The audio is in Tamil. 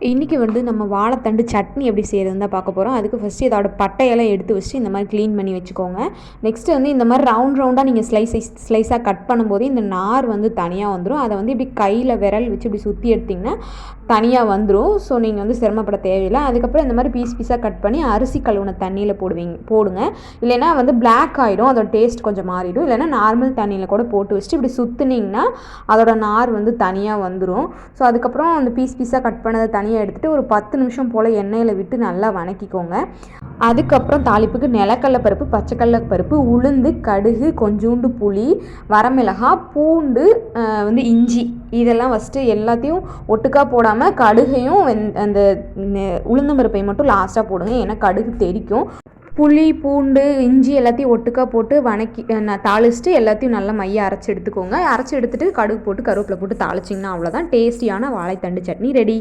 இன்றைக்கி வந்து நம்ம வாழைத்தண்டு சட்னி எப்படி செய்கிறதுன்னு தான் பார்க்க போகிறோம். அதுக்கு ஃபஸ்ட்டு இதோட பட்டையெல்லாம் எடுத்து வச்சுட்டு இந்த மாதிரி க்ளீன் பண்ணி வச்சுக்கோங்க. நெக்ஸ்ட்டு வந்து இந்த மாதிரி ரவுண்டாக நீங்கள் ஸ்லைஸாக கட் பண்ணும்போது இந்த நார் வந்து தனியாக வந்துடும். அதை வந்து இப்படி கையில் விரல் வச்சு இப்படி சுற்றி எடுத்திங்கன்னா தனியாக வந்துடும். ஸோ நீங்கள் வந்து சிரமப்பட தேவையில்லை. அதுக்கப்புறம் இந்த மாதிரி பீஸாக கட் பண்ணி அரிசி கழுவுன தண்ணியில் போடுங்க. இல்லைன்னா வந்து பிளாக் ஆகிடும், அதோட டேஸ்ட் கொஞ்சம் மாறிடும். இல்லைன்னா நார்மல் தண்ணியில் கூட போட்டு வச்சுட்டு இப்படி சுற்றுனீங்கன்னா அதோட நார் வந்து தனியாக வந்துடும். ஸோ அதுக்கப்புறம் அந்த பீஸாக கட் பண்ணதை தனியாக எடுத்துகிட்டு ஒரு 10 நிமிஷம் போல் எண்ணெயில் விட்டு நல்லா வணக்கிக்கோங்க. அதுக்கப்புறம் தாளிப்புக்கு நிலக்கடலை பருப்பு, பச்சைக்கடலை பருப்பு, உளுந்து, கடுகு, கொஞ்சோண்டு புளி, வரமிளகாய், பூண்டு, வந்து இஞ்சி இதெல்லாம் ஃபஸ்ட்டு எல்லாத்தையும் ஒட்டுக்காக போடாமல் கடுகையும் அந்த உளுந்தம் பருப்பையும் மட்டும் லாஸ்ட்டாக போடுங்க. ஏன்னா கடுகு தெறிக்கும். புளி, பூண்டு, இஞ்சி எல்லாத்தையும் ஒட்டுக்காக போட்டு தாளிச்சிட்டு எல்லாத்தையும் நல்லா மைய அரைச்சி எடுத்துக்கோங்க. அரைச்சி எடுத்துகிட்டு கடுகு போட்டு கருவேப்பிலை போட்டு தாளிச்சிங்கன்னா அவ்வளோதான், டேஸ்டியான வாழைத்தண்டு சட்னி ரெடி.